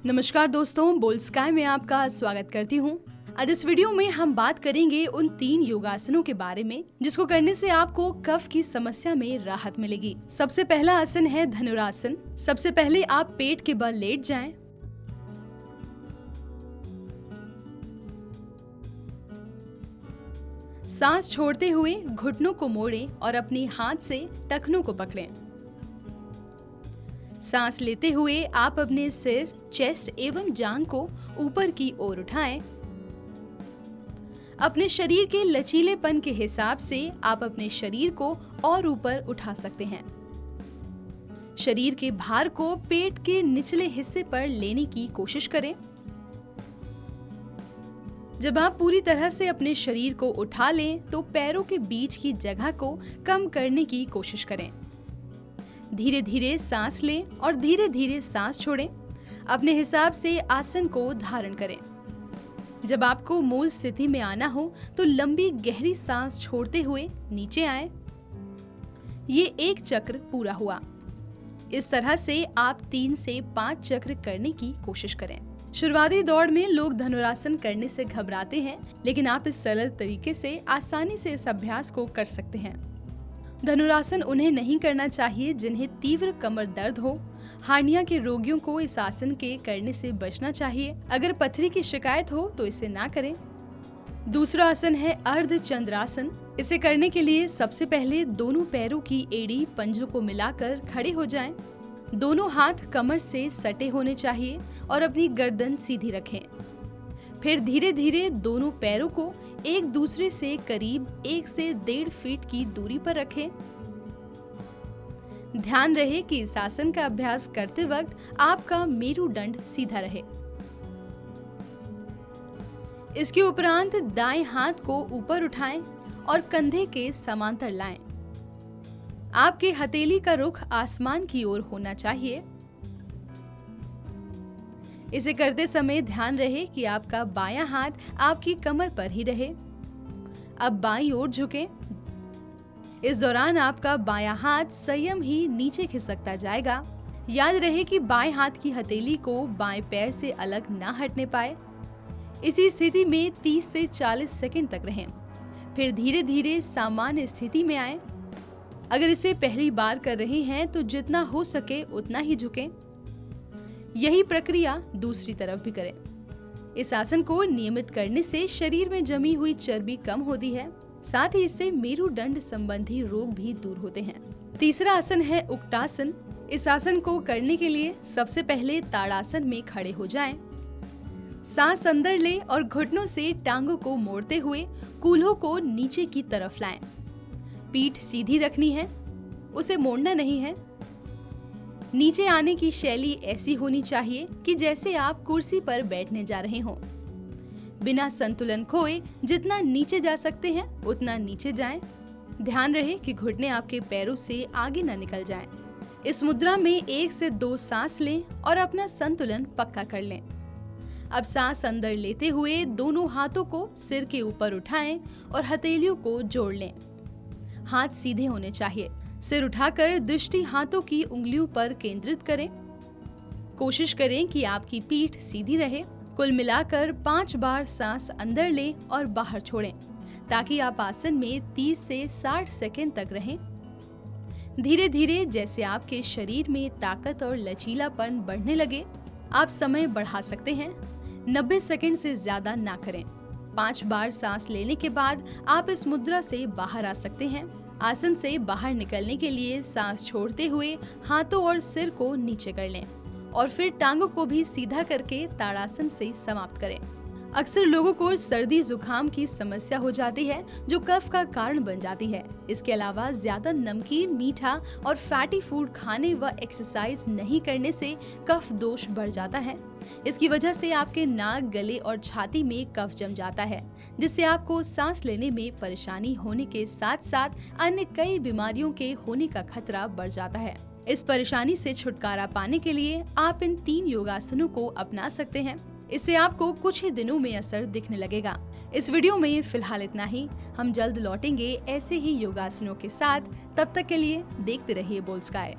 नमस्कार दोस्तों, bold sky में आपका स्वागत करती हूँ। आज इस वीडियो में हम बात करेंगे उन 3 योगासनों के बारे में जिसको करने से आपको कफ की समस्या में राहत मिलेगी। सबसे पहला आसन है धनुरासन। सबसे पहले आप पेट के बल लेट जाएं। सांस छोड़ते हुए घुटनों को मोड़ें और अपने हाथ से टखनों को पकड़ें। सांस लेते हुए आप अपने सिर, चेस्ट एवं जांघ को ऊपर की ओर उठाएं। अपने शरीर के लचीलेपन के हिसाब से आप अपने शरीर को और ऊपर उठा सकते हैं। शरीर के भार को पेट के निचले हिस्से पर लेने की कोशिश करें। जब आप पूरी तरह से अपने शरीर को उठा लें तो पैरों के बीच की जगह को कम करने की कोशिश करें। धीरे धीरे सांस लें और धीरे धीरे सांस छोड़ें। अपने हिसाब से आसन को धारण करें। जब आपको मूल स्थिति में आना हो तो लंबी गहरी सांस छोड़ते हुए नीचे आएं। ये एक चक्र पूरा हुआ। इस तरह से आप 3 से 5 चक्र करने की कोशिश करें। शुरुआती दौर में लोग धनुरासन करने से घबराते हैं, लेकिन आप इस सरल तरीके से आसानी से इस अभ्यास को कर सकते हैं। धनुरासन उन्हें नहीं करना चाहिए जिन्हें तीव्र कमर दर्द हो। हार्निया के रोगियों को इस आसन के करने से बचना चाहिए। अगर पथरी की शिकायत हो तो इसे ना करें। दूसरा आसन है अर्ध चंद्रासन। इसे करने के लिए सबसे पहले दोनों पैरों की एड़ी पंजों को मिलाकर खड़े हो जाएं। दोनों हाथ कमर से सटे होने चाहिए और अपनी गर्दन सीधी रखें। फिर धीरे धीरे दोनों पैरों को एक दूसरे से करीब 1 से 1.5 फीट की दूरी पर रखें। ध्यान रहे कि इस आसन का अभ्यास करते वक्त आपका मेरुदंड सीधा रहे। इसके उपरांत दाएं हाथ को ऊपर उठाएं और कंधे के समांतर लाएं। आपके हथेली का रुख आसमान की ओर होना चाहिए। इसे करते समय ध्यान रहे कि आपका बायां हाथ आपकी कमर पर ही रहे। अब बाईं ओर झुकें। इस दौरान आपका बायां हाथ संयम ही नीचे खिसकता जाएगा। याद रहे कि बाएं हाथ की हथेली को बाएं पैर से अलग ना हटने पाए। इसी स्थिति में 30 से 40 सेकंड तक रहें। फिर धीरे धीरे सामान्य स्थिति में आएं। अगर इसे पहली बार कर रहे हैं तो जितना हो सके उतना ही झुकें। यही प्रक्रिया दूसरी तरफ भी करें। इस आसन को नियमित करने से शरीर में जमी हुई चर्बी कम होती है। साथ ही इससे मेरुदंड संबंधी रोग भी दूर होते हैं। तीसरा आसन है उक्टासन। इस आसन को करने के लिए सबसे पहले ताड़ासन में खड़े हो जाएं। सांस अंदर लें और घुटनों से टांगों को मोड़ते हुए कूल्हों को नीचे की तरफ लाएं। पीठ सीधी रखनी है, उसे मोड़ना नहीं है। नीचे आने की शैली ऐसी होनी चाहिए कि जैसे आप कुर्सी पर बैठने जा रहे हों। बिना संतुलन खोए जितना नीचे जा सकते हैं उतना नीचे जाएं। ध्यान रहे कि घुटने आपके पैरों से आगे न निकल जाएं। इस मुद्रा में 1 से 2 सांस लें और अपना संतुलन पक्का कर लें। अब सांस अंदर लेते हुए दोनों हाथों को सिर के ऊपर उठाएं और हथेलियों को जोड़ लें। हाथ सीधे होने चाहिए। सिर उठाकर दृष्टि हाथों की उंगलियों पर केंद्रित करें। कोशिश करें कि आपकी पीठ सीधी रहे। कुल मिलाकर 5 बार सांस अंदर लें और बाहर छोड़ें ताकि आप आसन में 30 से 60 सेकंड तक रहें। धीरे धीरे जैसे आपके शरीर में ताकत और लचीलापन बढ़ने लगे, आप समय बढ़ा सकते हैं। 90 सेकंड से ज्यादा ना करें। 5 बार सांस लेने के बाद आप इस मुद्रा से बाहर आ सकते हैं। आसन से बाहर निकलने के लिए सांस छोड़ते हुए हाथों और सिर को नीचे कर लें और फिर टांगों को भी सीधा करके ताड़ासन से समाप्त करें। अक्सर लोगों को सर्दी जुकाम की समस्या हो जाती है जो कफ का कारण बन जाती है। इसके अलावा ज्यादा नमकीन, मीठा और फैटी फूड खाने व एक्सरसाइज नहीं करने से कफ दोष बढ़ जाता है। इसकी वजह से आपके नाक, गले और छाती में कफ जम जाता है, जिससे आपको सांस लेने में परेशानी होने के साथ साथ अन्य कई बीमारियों के होने का खतरा बढ़ जाता है। इस परेशानी से छुटकारा पाने के लिए आप इन 3 योगासनों को अपना सकते हैं। इससे आपको कुछ ही दिनों में असर दिखने लगेगा। इस वीडियो में फिलहाल इतना ही। हम जल्द लौटेंगे ऐसे ही योगासनों के साथ। तब तक के लिए देखते रहिए बोल्ड स्काई।